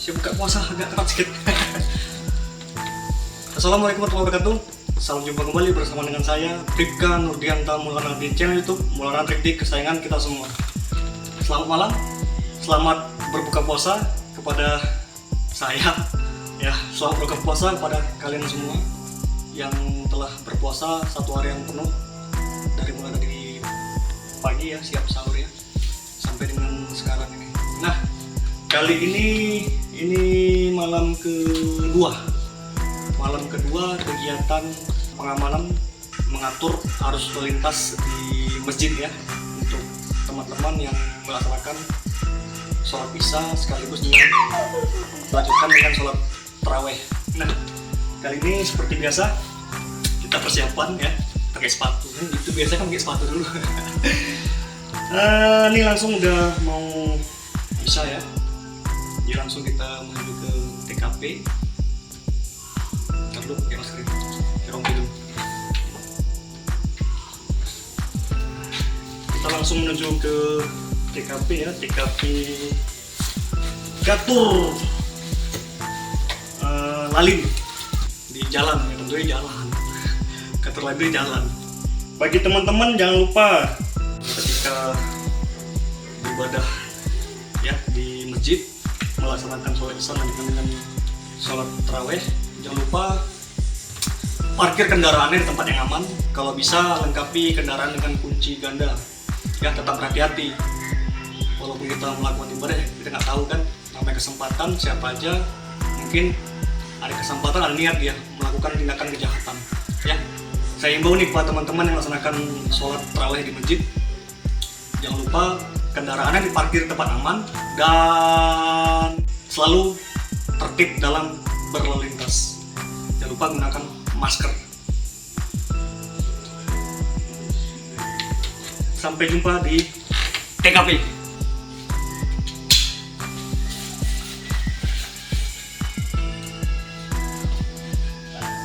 Saya buka puasa agak ketat sedikit. Assalamualaikum warahmatullahi wabarakatuh. Salam jumpa kembali bersama dengan saya Bribka Nurdianta Maulana di channel YouTube Maulana Tripdik kesayangan kita semua. Selamat malam, selamat berbuka puasa kepada saya. Ya, selamat berbuka puasa kepada kalian semua yang telah berpuasa satu hari yang penuh dari mulai dari pagi ya, siap sahur ya, sampai dengan sekarang ini. Nah, kali ini malam kedua kegiatan pengamanan mengatur arus lalu lintas di masjid ya, untuk teman-teman yang melaksanakan sholat isya sekaligus dengan melanjutkan dengan sholat taraweh. Nah, kali ini seperti biasa kita persiapan ya, pakai sepatu. Itu biasa kan pakai sepatu dulu. Ini langsung udah mau isya ya, jadi langsung kita menuju ke TKP. Ntar dulu pakai masker ini, rompi dulu. Kita langsung menuju ke TKP ya, TKP Gatur Lalin di jalan ya, tentunya jalan. Gatur Lalin di jalan. Bagi teman-teman jangan lupa ketika beribadah ya di masjid melaksanakan sholat isya dengan sholat taraweh, jangan lupa parkir kendaraannya di tempat yang aman. Kalau bisa lengkapi kendaraan dengan kunci ganda ya, tetap berhati-hati. Walaupun kita melakukan ibadah, kita nggak tahu kan namanya kesempatan, siapa aja mungkin ada kesempatan, ada niat dia melakukan tindakan kejahatan ya. Saya imbau nih buat teman-teman yang melaksanakan sholat taraweh di masjid, jangan lupa kendaraannya diparkir tempat aman dan selalu tertib dalam berlalu lintas. Jangan lupa gunakan masker. Sampai jumpa di TKP.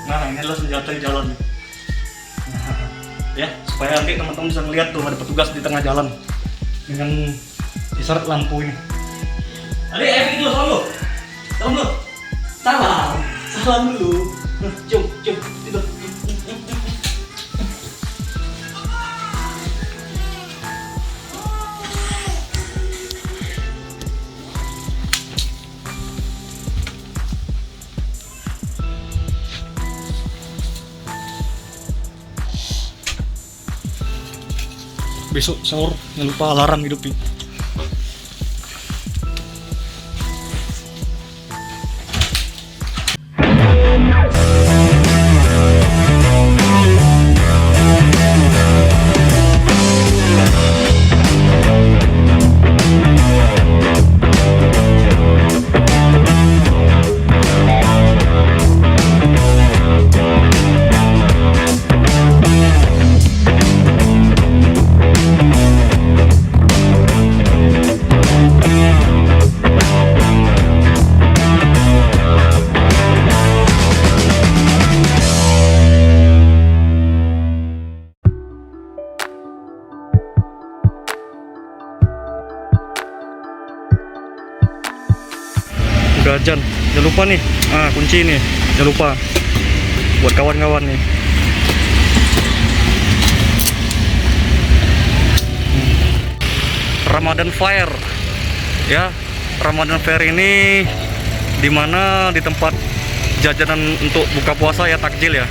Nah, ini adalah senjata di jalan. Ya, supaya nanti teman-teman bisa melihat tuh ada petugas di tengah jalan dengan isyarat lampu ini. Adik, ayo dulu, salam dulu. Salam dulu. Cium, tidur. Besok sahur jangan lupa alarm hidupin. Gajan, jangan lupa nih, kunci nih, jangan lupa buat kawan-kawan nih. Ramadan Fair, ya, Ramadan Fair ini dimana di tempat jajanan untuk buka puasa ya, takjil ya,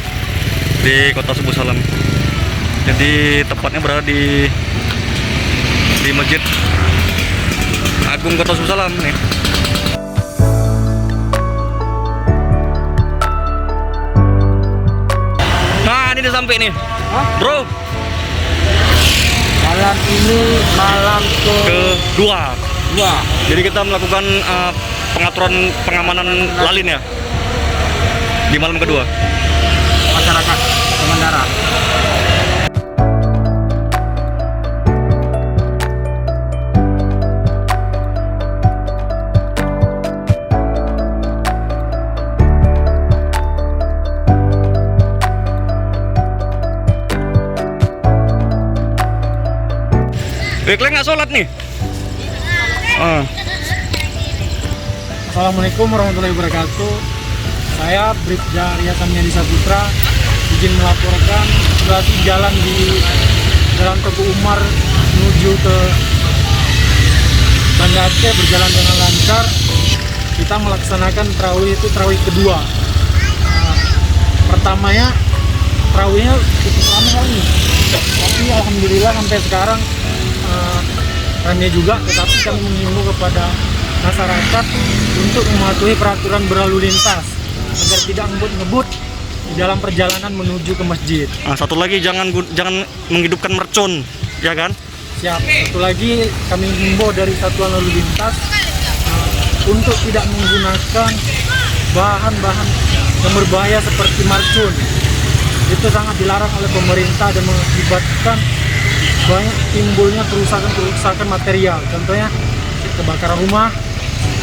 di Kota Subuh Salam. Jadi tempatnya berada di Masjid Agung Kota Subuh Salam nih. Ini udah sampai nih. Bro. Malam ini malam kedua. Jadi kita melakukan pengaturan pengamanan lalin ya di malam kedua. Masyarakat pengendara. Kalian nggak sholat nih? Assalamualaikum warahmatullahi wabarakatuh. Saya Bribda Arya Samyadi Saputra izin melaporkan situasi jalan di Jalan Teguh Umar menuju ke Banda Aceh berjalan dengan lancar. Kita melaksanakan tarawih itu tarawih kedua. Pertamanya tarawihnya cukup ramai kali, tapi alhamdulillah sampai sekarang ramai juga. Tetapi kami mengimbau kepada masyarakat untuk mematuhi peraturan berlalu lintas agar tidak ngebut-ngebut di dalam perjalanan menuju ke masjid. Satu lagi jangan menghidupkan mercon, ya kan? Siap. Satu lagi kami himbau dari satuan lalu lintas untuk tidak menggunakan bahan-bahan yang berbahaya seperti marcun. Itu sangat dilarang oleh pemerintah dan mengakibatkan banyak timbulnya kerusakan material. Contohnya kebakaran rumah,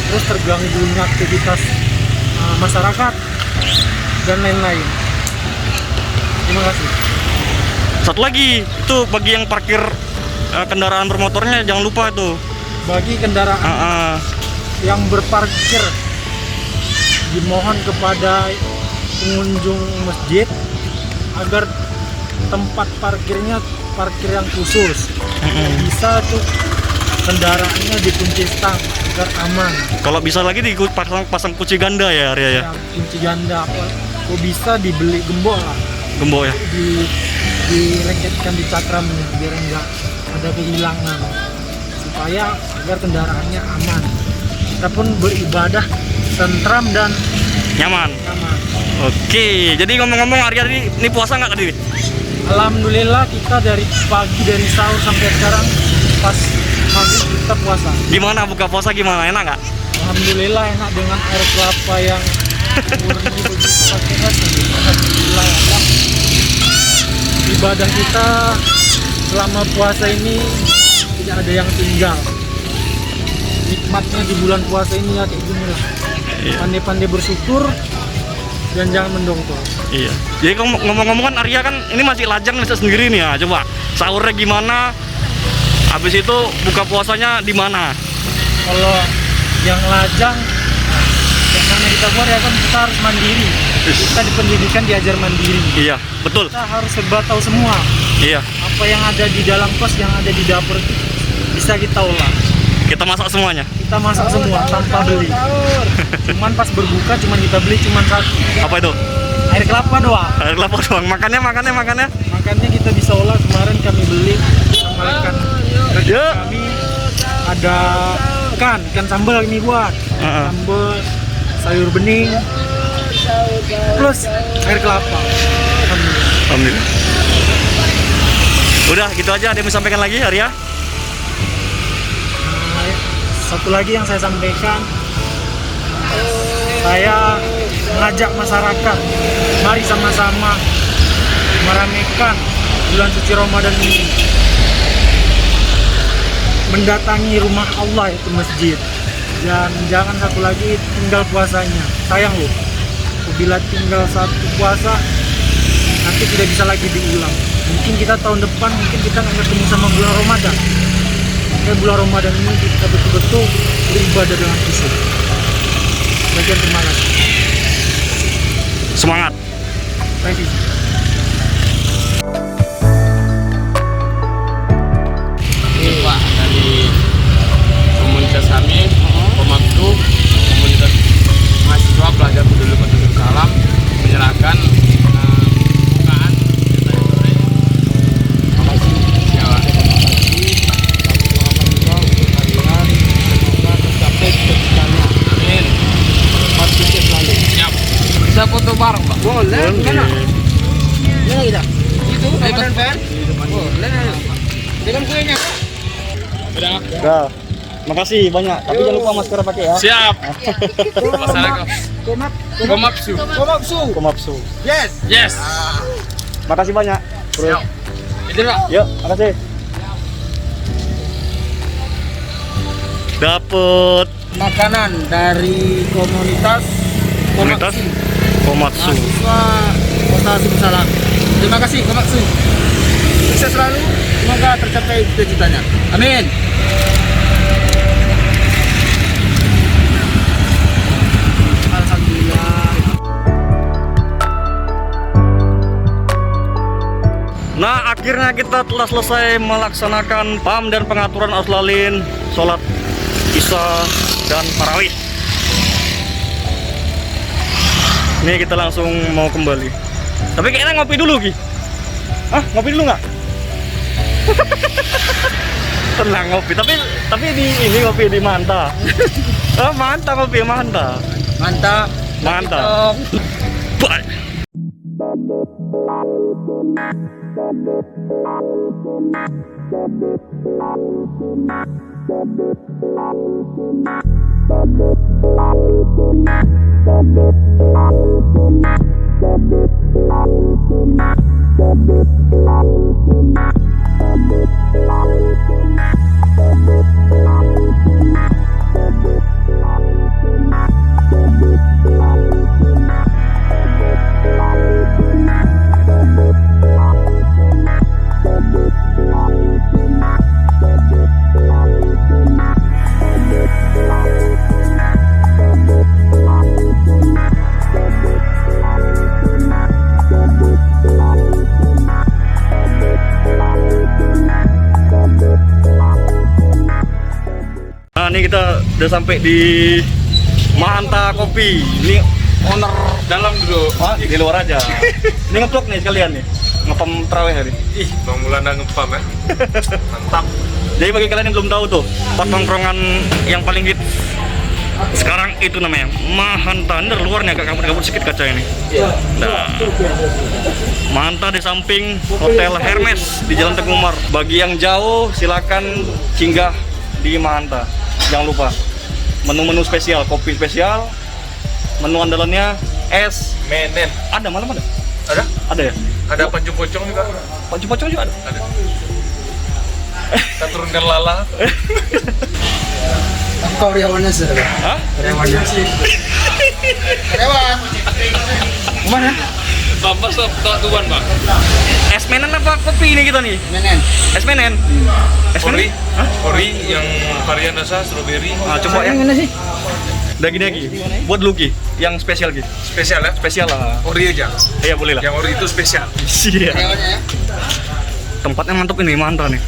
terus terganggunya aktivitas masyarakat dan lain-lain. Terima kasih. Satu lagi, itu bagi yang parkir kendaraan bermotornya jangan lupa itu. Bagi kendaraan yang berparkir, dimohon kepada pengunjung masjid agar tempat parkirnya parkir yang khusus. Bisa tuh kendaraannya dikunci stang agar aman. Kalau bisa lagi pasang kunci ganda ya, Arya ya. Kunci ganda apa? Kok bisa dibeli gembok lah. Gembok ya. Dilengketkan di cakramnya biar enggak ada kehilangan, supaya agar kendaraannya aman. Kita pun beribadah tentram dan nyaman. aman. Oke, jadi ngomong-ngomong Arya ini puasa nggak tadi? Alhamdulillah kita dari pagi, dari sahur sampai sekarang pas maghrib kita puasa. Gimana buka puasa gimana? Enak nggak? Alhamdulillah enak dengan air kelapa yang murni begitu pakai es. Alhamdulillah ya Allah. Ibadah kita selama puasa ini tidak ada yang tinggal. Nikmatnya di bulan puasa ini ya kayak gini lah. Pandai-pandai bersyukur dan jangan mendongkol. Iya. Jadi ngomong-ngomong kan Arya kan ini masih lajang sendiri nih ya. Coba sahurnya gimana? Habis itu buka puasanya di mana? Kalau yang lajang, yang mana kita buat ya kan kita harus mandiri. Kita di pendidikan diajar mandiri. Iya, betul. Kita harus serba tahu semua. Iya. Apa yang ada di dalam kos, yang ada di dapur itu bisa kita olah. Kita masak semuanya. Kita masak semua tanpa beli. Cuman pas berbuka cuman kita beli cuman satu. Apa itu? Air kelapa doang. Air kelapa doang. Makannya. Makannya kita bisa olah. Kemarin kami beli sama rekan kami ada ikan sambal ini buat. Sambal, sayur bening, plus air kelapa. Alhamdulillah. Udah gitu aja. Ada yang mau sampaikan lagi Arya? Satu lagi yang saya sampaikan, saya mengajak masyarakat, mari sama-sama meramaikan bulan suci Ramadan ini, mendatangi rumah Allah yaitu masjid. Dan jangan satu lagi tinggal puasanya, sayang loh, bila tinggal satu puasa nanti tidak bisa lagi diulang. Mungkin kita tahun depan mungkin kita nggak ketemu sama bulan Ramadan. Bulan Ramadan ini kita betul-betul beribadah dengan khusyuk. Sekian, terima kasih. Semangat. Terima kasih. Pak dari komunitas kami, Pemaktu, komunitas mahasiswa pelajar peduli Kota Darussalam menyerahkan pembukaan kegiatan sore. Terima kasih. Amin. Siap. Bisa foto bareng, Pak? Boleh. Mana? Mana kita? Itu Ramadan Fair. Boleh. Dengan kuenya. Udah. Makasih banyak. Tapi jangan lupa masker pakai ya. Siap. Masyarakat. Komapsu. Yes. Makasih banyak. Siap. Itu Pak. Yuk, makasih. Dapet Makanan dari komunitas Komatsu. mahasiswa Kota Darussalam. Terima kasih Komatsu. Sukses selalu. Semoga tercapai cita-citanya. Amin. Akhirnya kita telah selesai melaksanakan PAM dan pengaturan arus lalin, sholat Isya dan tarawih. Ini kita langsung mau kembali. Tapi kayaknya ngopi dulu, Ki. Hah, ngopi dulu nggak? Tenang ngopi. Tapi ini ngopi di Manta. Oh, Manta ngopi Manta. Mantap. Mantap. Bye. Nah, ini kita udah sampai di Manta Kopi. Ini owner Dalam dulu. di luar aja. Ini ngeplok nih sekalian nih. Ngepam terawih hari. Ih, Bang Mulana ngepam ya. Mantap. Jadi bagi kalian yang belum tahu tuh, tempat nongkrongan yang paling hit sekarang itu namanya Mahanta. Ini dari luarnya agak kabut-kabut sedikit kaca ini. Nah, Mahanta di samping Hotel Hermes di Jalan Teguh Umar. Bagi yang jauh silakan singgah di Mahanta. Jangan lupa menu-menu spesial, kopi spesial, menu andalannya es Menen. ada, malam ada. Ada? Ada ya? Ada pancung-pancung juga. Pocong-pocong juga ada. Ada. Kita turunkan lala. Kau karyawannya sih, Hah? karyawannya sih. Karyawan. Mana? Bapak tuan, Bang. Es menen apa kopi ini kita nih? Menen. Es menen. Es Ori. menen? Hah? Ori yang varian rasa strawberry. Ah, coba ya. Mana sih? Udah gini lagi. Buat lu Ki, yang spesial Ki. Spesial ya. Spesial lah. Ori aja. Iya boleh lah. Yang ori itu spesial. Iya. Karyawannya ya. Tempatnya mantap ini, mantap nih.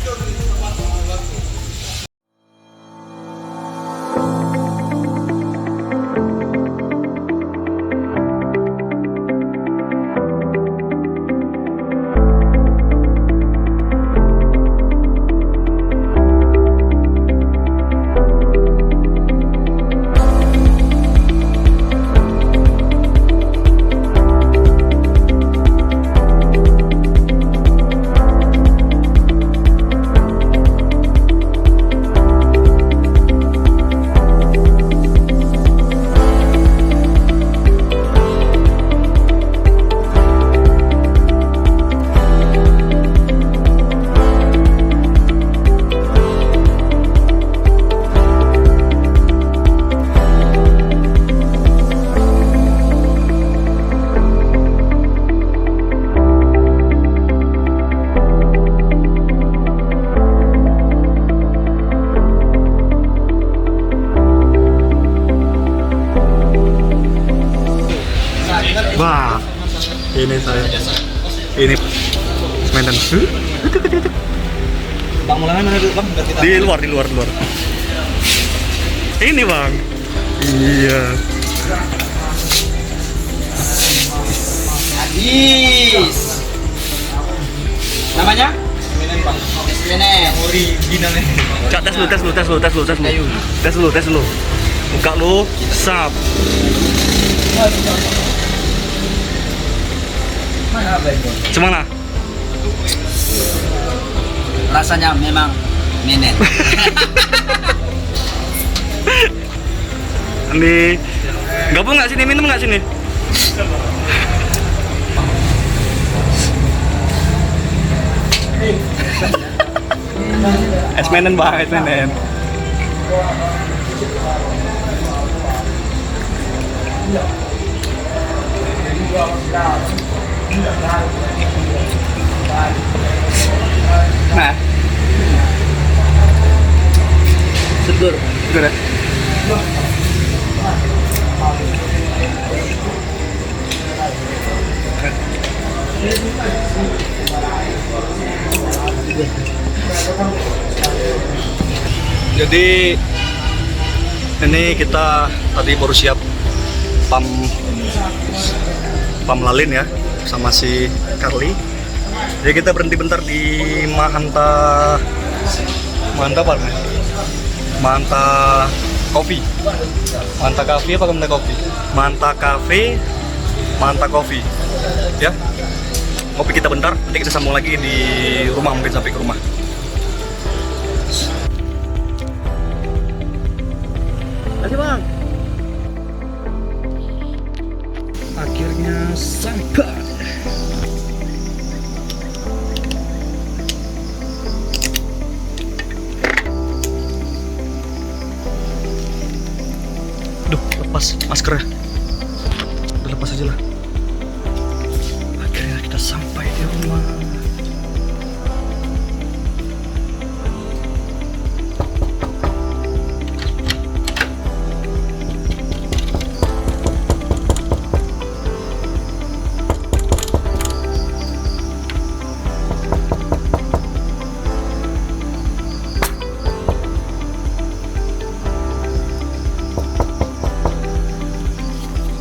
Wah, ini saya. Ini mainan. Bang Mulana mana dulu, Bang? Di luar. Ini Bang. Iya. Hadis. Namanya? Menen, Bang. Menen. Originalnya. Cak, tes lu. Buka lu, sap. Apa itu? Cemana? Rasanya memang menen. Ini gabung nggak sini, minum nggak sini? Es menen Bang, es menen. Nah, Segur. Seger ya? Jadi ini kita tadi baru siap pam lalin ya sama si Carly. Jadi kita berhenti bentar di Mahanta apa namanya? Mahanta Coffee. Mahanta Cafe apa Mahanta Coffee? Mahanta Cafe, Mahanta Coffee. Ya. Ngopi kita bentar, nanti kita sambung lagi di rumah, mungkin sampai ke rumah. Ayo bang. Akhirnya sampai. Duh, lepas maskernya. Udah lepas aja lah. Akhirnya kita sampai di rumah.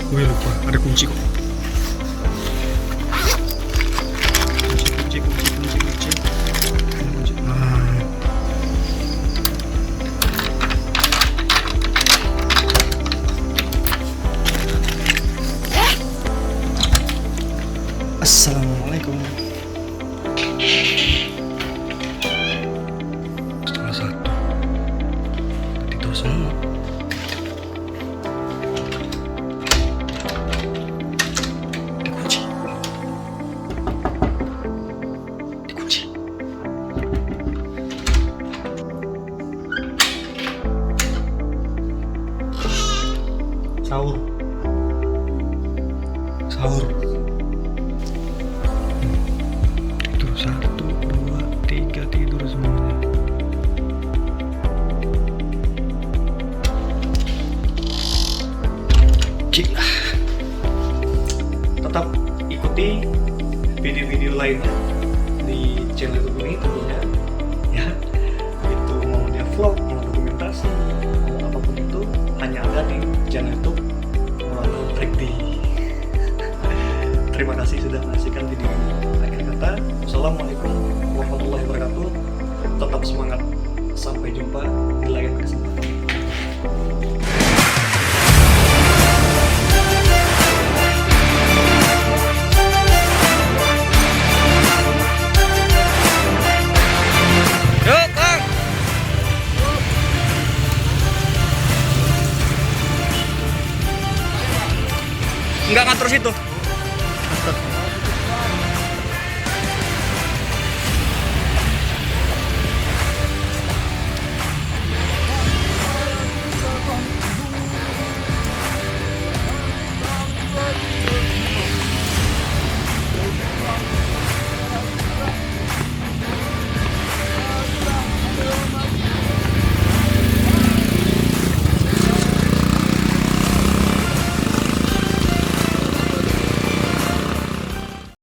Gue lupa, ada kunci kok. Kunci. Ada kunci. Nah. Assalamualaikum. Setengah 1. Tidur semua. Sahur. Itu 1, 2, 3 tidur semuanya. Gila. Tetap ikuti video-video lainnya di channel YouTube ini tentunya ya. Itu mau dia vlog, mau dokumentasi, mau apapun itu hanya ada di channel YouTube Rekti. Terima kasih sudah menyaksikan video ini. Akhir kata, wassalamualaikum warahmatullahi wabarakatuh. Tetap semangat. Sampai jumpa di lain kesempatan. Yuk, Bang. Enggak ngatur situ.